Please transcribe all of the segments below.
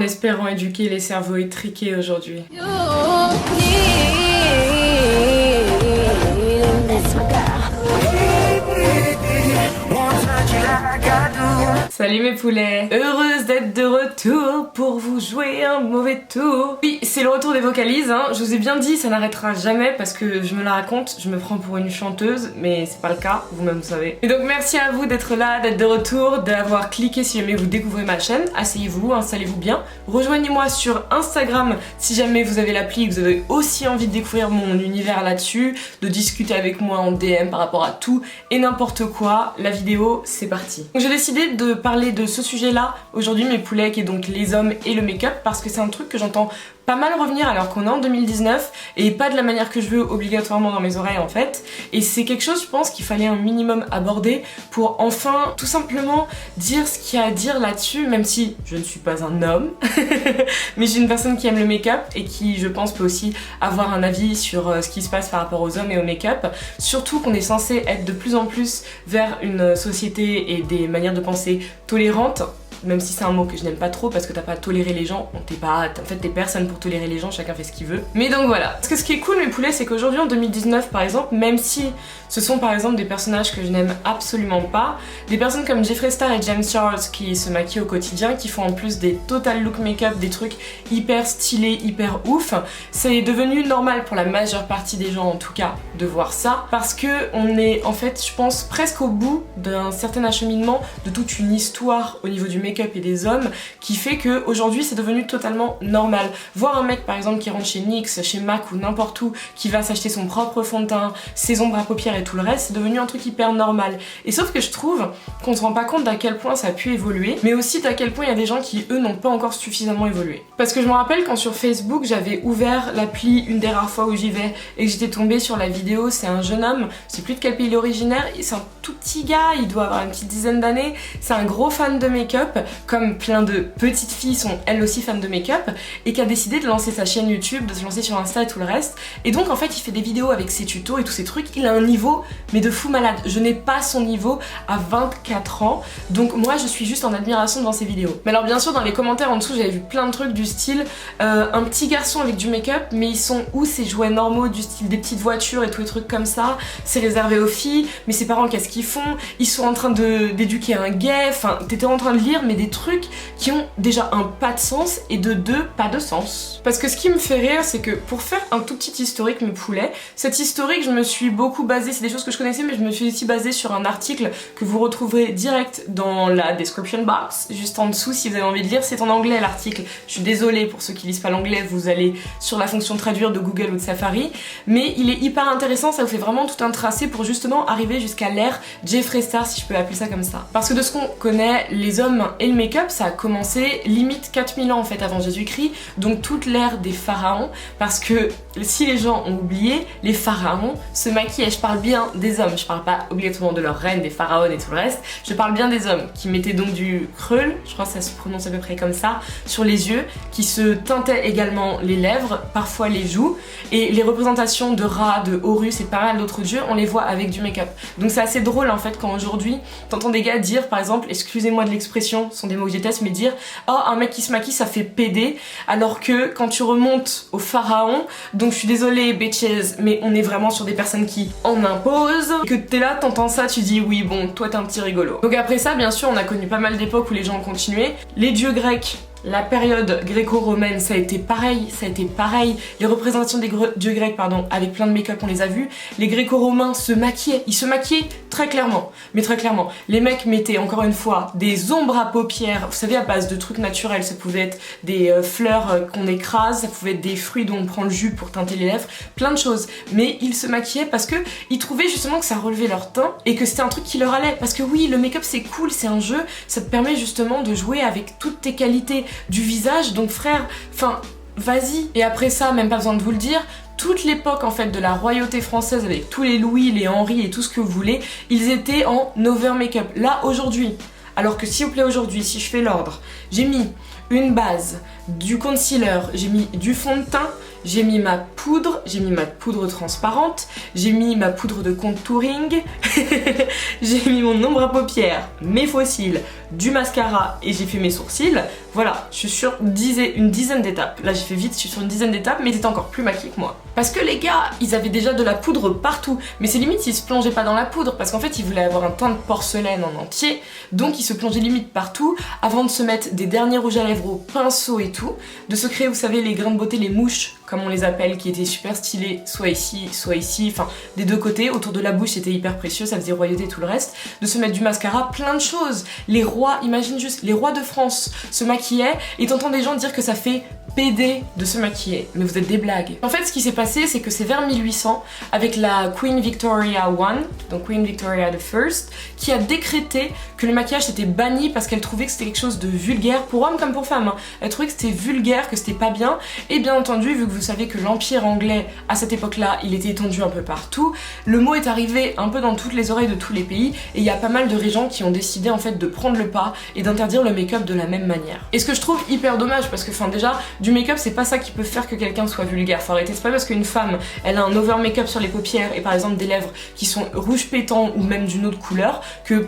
Espérons éduquer les cerveaux étriqués aujourd'hui. Salut mes poulets, heureuse d'être de retour pour vous jouer un mauvais tour. Oui, c'est le retour des vocalises, hein. Je vous ai bien dit, ça n'arrêtera jamais parce que je me la raconte, je me prends pour une chanteuse, mais c'est pas le cas, vous-même vous savez. Et donc merci à vous d'être là, d'être de retour, d'avoir cliqué si jamais vous découvrez ma chaîne. Asseyez-vous, installez-vous bien. Rejoignez-moi sur Instagram si jamais vous avez l'appli et que vous avez aussi envie de découvrir mon univers là-dessus, de discuter avec moi en DM par rapport à tout et n'importe quoi. La vidéo, c'est parti. Donc j'ai décidé de parler de ce sujet-là aujourd'hui, mes poulets, qui est donc les hommes et le make-up, parce que c'est un truc que j'entends pas mal revenir alors qu'on est en 2019 et pas de la manière que je veux obligatoirement dans mes oreilles en fait. Et c'est quelque chose, je pense, qu'il fallait un minimum aborder pour enfin tout simplement dire ce qu'il y a à dire là-dessus, même si je ne suis pas un homme, mais j'ai une personne qui aime le make-up et qui, je pense, peut aussi avoir un avis sur ce qui se passe par rapport aux hommes et au make-up. Surtout qu'on est censé être de plus en plus vers une société et des manières de penser tolérantes. Même si c'est un mot que je n'aime pas trop parce que t'as pas à tolérer les gens, en fait t'es personne pour tolérer les gens, chacun fait ce qu'il veut. Mais donc voilà. Parce que ce qui est cool mes poulets, c'est qu'aujourd'hui en 2019 par exemple, même si ce sont par exemple des personnages que je n'aime absolument pas, des personnes comme Jeffree Star et James Charles qui se maquillent au quotidien, qui font en plus des total look make-up, des trucs hyper stylés, hyper ouf, c'est devenu normal pour la majeure partie des gens en tout cas de voir ça, parce que on est en fait je pense presque au bout d'un certain acheminement de toute une histoire au niveau du make-up et des hommes qui fait que aujourd'hui c'est devenu totalement normal. Voir un mec par exemple qui rentre chez NYX, chez MAC ou n'importe où, qui va s'acheter son propre fond de teint, ses ombres à paupières et tout le reste, c'est devenu un truc hyper normal. Et sauf que je trouve qu'on se rend pas compte d'à quel point ça a pu évoluer, mais aussi d'à quel point il y a des gens qui eux n'ont pas encore suffisamment évolué. Parce que je me rappelle quand sur Facebook j'avais ouvert l'appli une des rares fois où j'y vais et que j'étais tombée sur la vidéo, c'est un jeune homme, je sais plus de quel pays il est originaire, c'est un tout petit gars, il doit avoir une petite dizaine d'années, c'est un gros fan de make-up, comme plein de petites filles sont elles aussi fans de make-up, et qui a décidé de lancer sa chaîne YouTube, de se lancer sur Insta et tout le reste. Et donc en fait il fait des vidéos avec ses tutos et tous ces trucs, il a un niveau mais de fou malade. Je n'ai pas son niveau à 24 ans, donc moi je suis juste en admiration devant ses vidéos. Mais alors bien sûr dans les commentaires en dessous j'avais vu plein de trucs du style un petit garçon avec du make-up, mais ils sont où ces jouets normaux du style des petites voitures et tous les trucs comme ça, c'est réservé aux filles, mais ses parents qu'est-ce qu'ils font, ils sont en train d'éduquer un gay, enfin t'étais en train de lire mais des trucs qui ont déjà un pas de sens et de deux pas de sens. Parce que ce qui me fait rire c'est que pour faire un tout petit historique mes poulets, cette historique je me suis beaucoup basée, c'est des choses que je connaissais mais je me suis aussi basée sur un article que vous retrouverez direct dans la description box, juste en dessous si vous avez envie de lire, c'est en anglais l'article, je suis désolée pour ceux qui lisent pas l'anglais, vous allez sur la fonction traduire de Google ou de Safari, mais il est hyper intéressant, ça vous fait vraiment tout un tracé pour justement arriver jusqu'à l'ère Jeffree Star si je peux appeler ça comme ça. Parce que de ce qu'on connaît, les hommes et le make-up ça a commencé limite 4000 ans en fait avant Jésus-Christ, donc toute l'ère des pharaons, parce que si les gens ont oublié, les pharaons se maquillaient, je parle bien des hommes, je parle pas obligatoirement de leur reine, des pharaons et tout le reste, je parle bien des hommes qui mettaient donc du krul, je crois que ça se prononce à peu près comme ça, sur les yeux, qui se teintaient également les lèvres, parfois les joues, et les représentations de Ra, de Horus et pas mal d'autres dieux, on les voit avec du make-up. Donc c'est assez drôle en fait quand aujourd'hui t'entends des gars dire par exemple, excusez-moi de l'expression, ce sont des mots que je déteste, mais dire oh un mec qui se maquille ça fait pédé, alors que quand tu remontes au pharaon, donc je suis désolée bitches, mais on est vraiment sur des personnes qui en imposent, et que t'es là, t'entends ça, tu dis oui bon toi t'es un petit rigolo. Donc après ça bien sûr on a connu pas mal d'époques où les gens ont continué, les dieux grecs. La période gréco-romaine, ça a été pareil. Les représentations des dieux grecs, avec plein de make-up, on les a vus. Les gréco-romains se maquillaient, ils se maquillaient très clairement. Mais très clairement, les mecs mettaient encore une fois des ombres à paupières, vous savez, à base de trucs naturels. Ça pouvait être des fleurs qu'on écrase, ça pouvait être des fruits dont on prend le jus pour teinter les lèvres, plein de choses. Mais ils se maquillaient parce que ils trouvaient justement que ça relevait leur teint et que c'était un truc qui leur allait. Parce que oui, le make-up c'est cool, c'est un jeu, ça te permet justement de jouer avec toutes tes qualités du visage, donc frère, enfin vas-y. Et après ça, même pas besoin de vous le dire, toute l'époque en fait de la royauté française avec tous les Louis, les Henri et tout ce que vous voulez, ils étaient en over make-up. Là aujourd'hui, alors que s'il vous plaît aujourd'hui, si je fais l'ordre, j'ai mis une base, du concealer, j'ai mis du fond de teint, j'ai mis ma poudre transparente, j'ai mis ma poudre de contouring, j'ai mis mon ombre à paupières, mes faux cils, du mascara et j'ai fait mes sourcils. Voilà, je suis sur une dizaine d'étapes. Là j'ai fait vite, je suis sur une dizaine d'étapes, mais ils étaient encore plus maquillés que moi. Parce que les gars, ils avaient déjà de la poudre partout. Mais c'est limite, ils se plongeaient pas dans la poudre, parce qu'en fait ils voulaient avoir un teint de porcelaine en entier, donc ils se plongeaient limite partout, avant de se mettre des derniers rouges à lèvres au pinceau et tout, de se créer, vous savez, les grains de beauté, les mouches, comme on les appelle, qui étaient super stylés, soit ici, enfin des deux côtés, autour de la bouche c'était hyper précieux, ça faisait royauté tout le reste, de se mettre du mascara, plein de choses. Les rois, imagine juste, les rois de France se maquillaient et t'entends des gens dire que ça fait PD de se maquiller, mais vous êtes des blagues. En fait, ce qui s'est passé, c'est que c'est vers 1800, avec la Queen Victoria I, donc Queen Victoria the First, qui a décrété que le maquillage était banni parce qu'elle trouvait que c'était quelque chose de vulgaire, pour hommes comme pour femmes. Elle trouvait que c'était vulgaire, que c'était pas bien, et bien entendu, vu que vous savez que l'Empire anglais, à cette époque-là, il était étendu un peu partout, le mot est arrivé un peu dans toutes les oreilles de tous les pays, et il y a pas mal de régents qui ont décidé en fait de prendre le pas et d'interdire le make-up de la même manière. Et ce que je trouve hyper dommage, parce que déjà, du make-up c'est pas ça qui peut faire que quelqu'un soit vulgaire, faut arrêter, c'est pas parce qu'une femme elle a un over make-up sur les paupières et par exemple des lèvres qui sont rouge pétant ou même d'une autre couleur que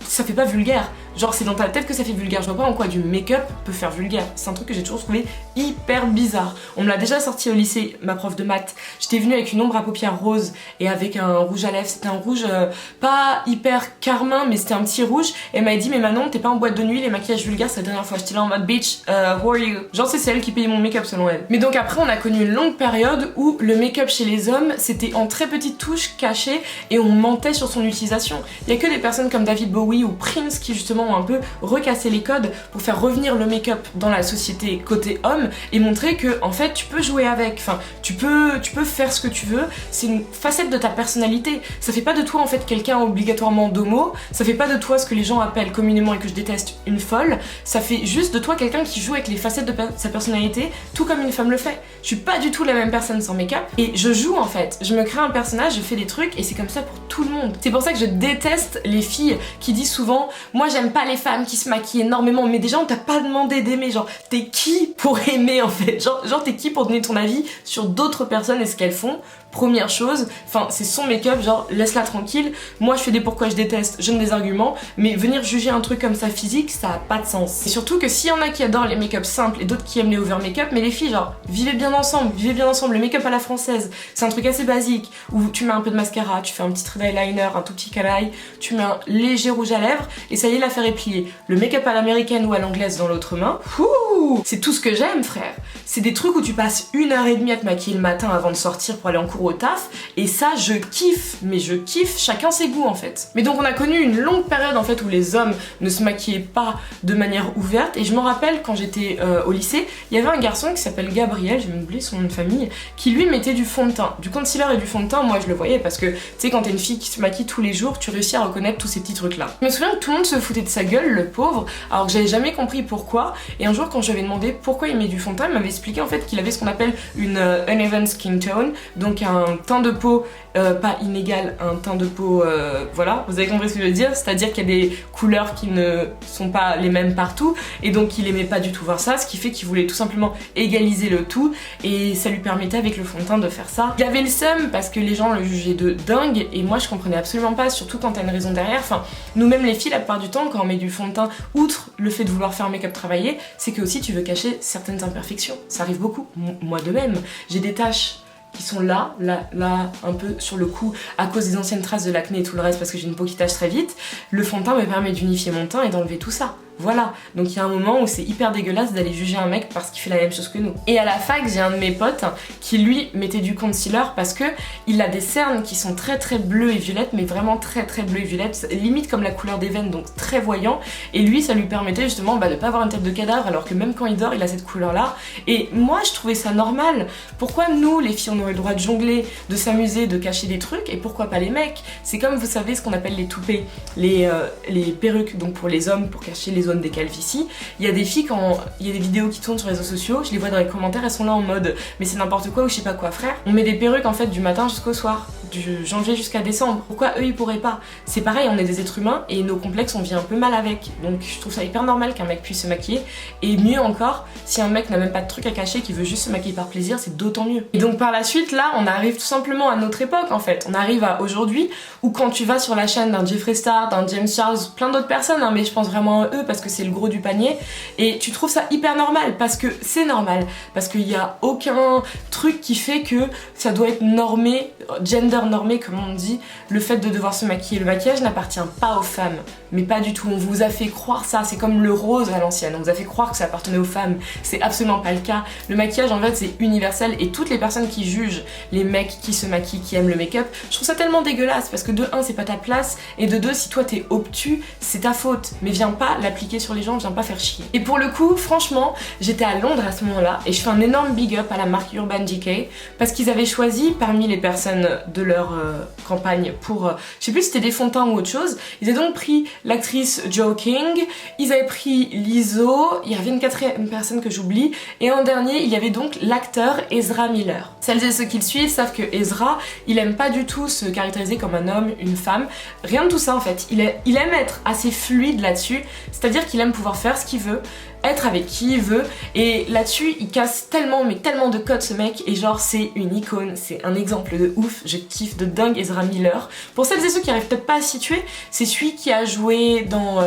ça fait pas vulgaire. Genre c'est dans ta tête que ça fait vulgaire, je vois pas en quoi du make-up peut faire vulgaire. C'est un truc que j'ai toujours trouvé hyper bizarre. On me l'a déjà sorti au lycée, ma prof de maths. J'étais venue avec une ombre à paupières rose et avec un rouge à lèvres. C'était un rouge pas hyper carmin, mais c'était un petit rouge. Et elle m'a dit mais Manon t'es pas en boîte de nuit, les maquillages vulgaires c'est la dernière fois. J'étais là en mode bitch, who are you? Genre c'est elle qui payait mon make-up selon elle. Mais donc après on a connu une longue période où le make-up chez les hommes c'était en très petites touches cachées et on mentait sur son utilisation. Il y a que des personnes comme David Bowie ou Prince qui justement ont un peu recassé les codes pour faire revenir le make-up dans la société côté homme et montrer que en fait tu peux jouer avec, enfin tu peux faire ce que tu veux, c'est une facette de ta personnalité. Ça fait pas de toi en fait quelqu'un obligatoirement d'homo, ça fait pas de toi ce que les gens appellent communément et que je déteste une folle, ça fait juste de toi quelqu'un qui joue avec les facettes de sa personnalité tout comme une femme le fait. Je suis pas du tout la même personne sans make-up et je joue en fait, je me crée un personnage, je fais des trucs et c'est comme ça pour tout le monde. C'est pour ça que je déteste les filles qui disent souvent moi j'aime pas les femmes qui se maquillent énormément, mais déjà on t'a pas demandé d'aimer, genre t'es qui pour aimer en fait, genre t'es qui pour donner ton avis sur d'autres personnes et ce qu'elles font. Première chose, enfin c'est son make-up, genre laisse-la tranquille, moi je fais des pourquoi je déteste, je donne des arguments, mais venir juger un truc comme ça physique, ça a pas de sens. Et surtout que s'il y en a qui adorent les make-up simples et d'autres qui aiment les over make-up, mais les filles genre vivez bien ensemble, le make-up à la française, c'est un truc assez basique, où tu mets un peu de mascara, tu fais un petit trait d'eyeliner, un tout petit calaï, tu mets un léger rouge à lèvres, et ça y est l'affaire est pliée. Le make-up à l'américaine ou à l'anglaise dans l'autre main, c'est tout ce que j'aime frère. C'est des trucs où tu passes 1h30 à te maquiller le matin avant de sortir pour aller en cours au taf, et ça je kiffe, mais je kiffe, chacun ses goûts en fait. Mais donc on a connu une longue période en fait où les hommes ne se maquillaient pas de manière ouverte, et je m'en rappelle quand j'étais au lycée, il y avait un garçon qui s'appelle Gabriel, j'ai même oublié son nom de famille, qui lui mettait du fond de teint, du concealer et du fond de teint. Moi je le voyais parce que tu sais quand t'es une fille qui se maquille tous les jours, tu réussis à reconnaître tous ces petits trucs là. Je me souviens que tout le monde se foutait de sa gueule, le pauvre, alors que j'avais jamais compris pourquoi, et un jour quand je lui avais demandé pourquoi il met du fond de teint, il m'avait expliqué en fait qu'il avait ce qu'on appelle une uneven skin tone, donc un teint de peau pas inégal, un teint de peau voilà, vous avez compris ce que je veux dire, c'est-à-dire qu'il y a des couleurs qui ne sont pas les mêmes partout, et donc il aimait pas du tout voir ça, ce qui fait qu'il voulait tout simplement égaliser le tout, et ça lui permettait avec le fond de teint de faire ça. Il avait le seum parce que les gens le jugeaient de dingue, et moi je comprenais absolument pas, surtout quand t'as une raison derrière. Enfin, nous-mêmes les filles, la plupart du temps, quand on met du fond de teint, outre le fait de vouloir faire un make-up travaillé, c'est que aussi tu veux cacher certaines imperfections. Ça arrive beaucoup, moi de même. J'ai des taches qui sont là, un peu sur le cou, à cause des anciennes traces de l'acné et tout le reste, parce que j'ai une peau qui tache très vite. Le fond de teint me permet d'unifier mon teint et d'enlever tout ça. Voilà, donc il y a un moment où c'est hyper dégueulasse d'aller juger un mec parce qu'il fait la même chose que nous. Et à la fac, j'ai un de mes potes qui lui mettait du concealer parce que il a des cernes qui sont très très bleues et violettes, mais vraiment très très bleues et violettes, limite comme la couleur des veines, donc très voyant. Et lui, ça lui permettait justement de pas avoir une tête de cadavre, alors que même quand il dort, il a cette couleur là. Et moi, je trouvais ça normal. Pourquoi nous, les filles, on aurait le droit de jongler, de s'amuser, de cacher des trucs, et pourquoi pas les mecs? C'est comme, vous savez, ce qu'on appelle les toupets, les perruques, donc pour les hommes, pour cacher les zones des calvities. Il y a des filles, quand il y a des vidéos qui tournent sur les réseaux sociaux, je les vois dans les commentaires, elles sont là en mode mais c'est n'importe quoi ou je sais pas quoi frère. On met des perruques en fait du matin jusqu'au soir, du janvier jusqu'à décembre. Pourquoi eux ils pourraient pas? C'est pareil, on est des êtres humains et nos complexes on vit un peu mal avec. Donc je trouve ça hyper normal qu'un mec puisse se maquiller. Et mieux encore, si un mec n'a même pas de truc à cacher, qui veut juste se maquiller par plaisir, c'est d'autant mieux. Et donc par la suite là, on arrive tout simplement à notre époque en fait. On arrive à aujourd'hui où quand tu vas sur la chaîne d'un Jeffree Star, d'un James Charles, plein d'autres personnes, hein, mais je pense vraiment à eux parce que c'est le gros du panier, et tu trouves ça hyper normal parce que c'est normal, parce qu'il n'y a aucun truc qui fait que ça doit être normé, gender normé comme on dit, le fait de devoir se maquiller. Le maquillage n'appartient pas aux femmes, mais pas du tout. On vous a fait croire ça, c'est comme le rose à l'ancienne, on vous a fait croire que ça appartenait aux femmes, c'est absolument pas le cas. Le maquillage en fait c'est universel et toutes les personnes qui jugent les mecs qui se maquillent, qui aiment le make-up, je trouve ça tellement dégueulasse parce que de 1 c'est pas ta place et de 2 si toi t'es obtus c'est ta faute, mais viens pas l'appliquer sur les gens, viens pas faire chier. Et pour le coup franchement j'étais à Londres à ce moment-là et je fais un énorme big up à la marque Urban Decay parce qu'ils avaient choisi parmi les personnes de leur campagne pour, je sais plus si c'était des fonds de teint ou autre chose, ils avaient donc pris l'actrice Jo King, ils avaient pris Lizzo, il y avait une quatrième personne que j'oublie, et en dernier il y avait donc l'acteur Ezra Miller. Celles et ceux qui le suivent savent que Ezra, il aime pas du tout se caractériser comme un homme, une femme, rien de tout ça en fait, il aime être assez fluide là-dessus, c'est-à-dire qu'il aime pouvoir faire ce qu'il veut, être avec qui il veut, et là-dessus il casse tellement mais tellement de codes ce mec, et genre c'est une icône, c'est un exemple de ouf, je kiffe de dingue Ezra Miller. Pour celles et ceux qui arrivent peut-être pas à situer, c'est celui qui a joué dans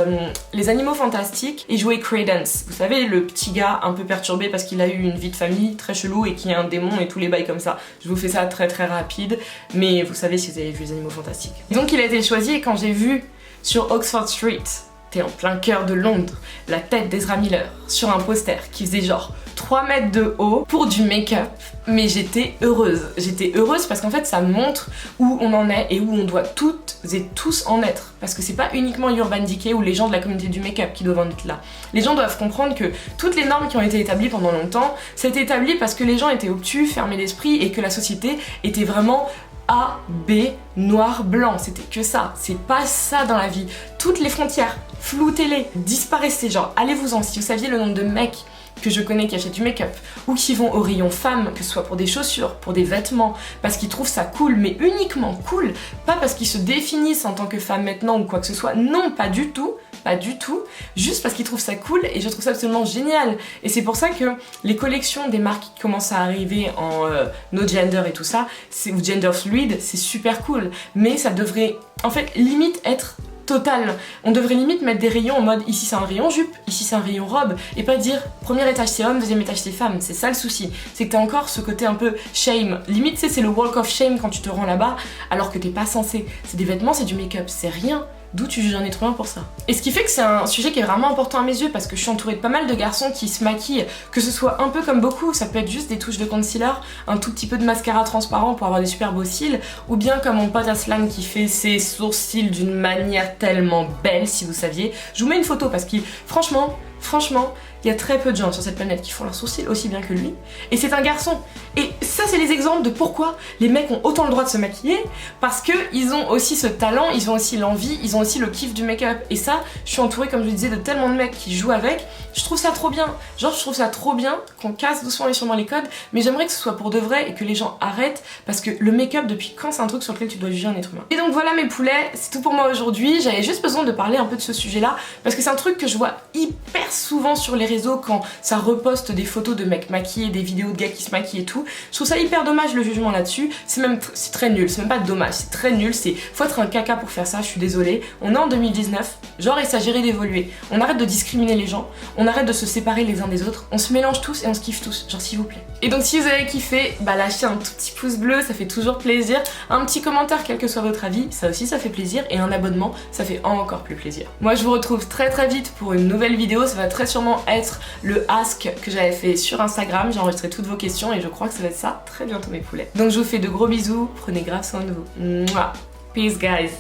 Les Animaux Fantastiques et joué Credence, vous savez le petit gars un peu perturbé parce qu'il a eu une vie de famille très chelou et qui est un démon et tous les bails comme ça. Je vous fais ça très très rapide, mais vous savez si vous avez vu Les Animaux Fantastiques. Donc il a été choisi, et quand j'ai vu sur Oxford Street, t'es en plein cœur de Londres, la tête d'Ezra Miller sur un poster qui faisait genre 3 mètres de haut pour du make-up, mais j'étais heureuse. J'étais heureuse parce qu'en fait ça montre où on en est et où on doit toutes et tous en être. Parce que c'est pas uniquement Urban Decay ou les gens de la communauté du make-up qui doivent en être là. Les gens doivent comprendre que toutes les normes qui ont été établies pendant longtemps, c'était établi parce que les gens étaient obtus, fermés d'esprit et que la société était vraiment A, B, noir, blanc, c'était que ça, c'est pas ça dans la vie. Toutes les frontières, floutez-les, disparaissez, genre allez-vous-en. Si vous saviez le nombre de mecs que je connais qui achètent du make-up ou qui vont au rayon femmes, que ce soit pour des chaussures, pour des vêtements, parce qu'ils trouvent ça cool, mais uniquement cool, pas parce qu'ils se définissent en tant que femme maintenant ou quoi que ce soit, non, pas du tout, pas du tout, juste parce qu'ils trouvent ça cool, et je trouve ça absolument génial. Et c'est pour ça que les collections des marques qui commencent à arriver en no gender et tout ça, ou gender fluid, c'est super cool, mais ça devrait en fait limite être total. On devrait limite mettre des rayons en mode ici c'est un rayon jupe, ici c'est un rayon robe, et pas dire premier étage c'est homme, deuxième étage c'est femme. C'est ça le souci, c'est que t'as encore ce côté un peu shame. Limite tu sais c'est le walk of shame quand tu te rends là-bas alors que t'es pas censé. C'est des vêtements, c'est du make-up, c'est rien. D'où tu juges un être humain pour ça. Et ce qui fait que c'est un sujet qui est vraiment important à mes yeux parce que je suis entourée de pas mal de garçons qui se maquillent, que ce soit un peu comme beaucoup, ça peut être juste des touches de concealer, un tout petit peu de mascara transparent pour avoir des super beaux cils, ou bien comme mon pote Aslan qui fait ses sourcils d'une manière tellement belle, si vous saviez. Je vous mets une photo parce que franchement, il y a très peu de gens sur cette planète qui font leurs sourcils aussi bien que lui. Et c'est un garçon. Et ça, c'est les exemples de pourquoi les mecs ont autant le droit de se maquiller. Parce qu'ils ont aussi ce talent, ils ont aussi l'envie, ils ont aussi le kiff du make-up. Et ça, je suis entourée, comme je le disais, de tellement de mecs qui jouent avec. Je trouve ça trop bien. Genre, je trouve ça trop bien qu'on casse doucement et sûrement les codes. Mais j'aimerais que ce soit pour de vrai et que les gens arrêtent. Parce que le make-up, depuis quand c'est un truc sur lequel tu dois juger un être humain. Et donc voilà mes poulets, c'est tout pour moi aujourd'hui. J'avais juste besoin de parler un peu de ce sujet-là. Parce que c'est un truc que je vois hyper souvent sur les réseaux quand ça reposte des photos de mecs maquillés, des vidéos de gars qui se maquillent et tout. Je trouve ça hyper dommage le jugement là-dessus. C'est très nul, c'est même pas dommage, c'est très nul. Faut être un caca pour faire ça, je suis désolée. On est en 2019, genre il s'agirait d'évoluer. On arrête de discriminer les gens, on arrête de se séparer les uns des autres, on se mélange tous et on se kiffe tous, genre s'il vous plaît. Et donc si vous avez kiffé, bah lâchez un tout petit pouce bleu, ça fait toujours plaisir. Un petit commentaire quel que soit votre avis, ça aussi ça fait plaisir. Et un abonnement, ça fait encore plus plaisir. Moi je vous retrouve très vite pour une nouvelle vidéo, ça va très sûrement être le ask que j'avais fait sur Instagram. J'ai enregistré toutes vos questions et je crois que ça va être ça très bientôt mes poulets. Donc je vous fais de gros bisous, prenez grave soin de vous. Mouah. Peace guys.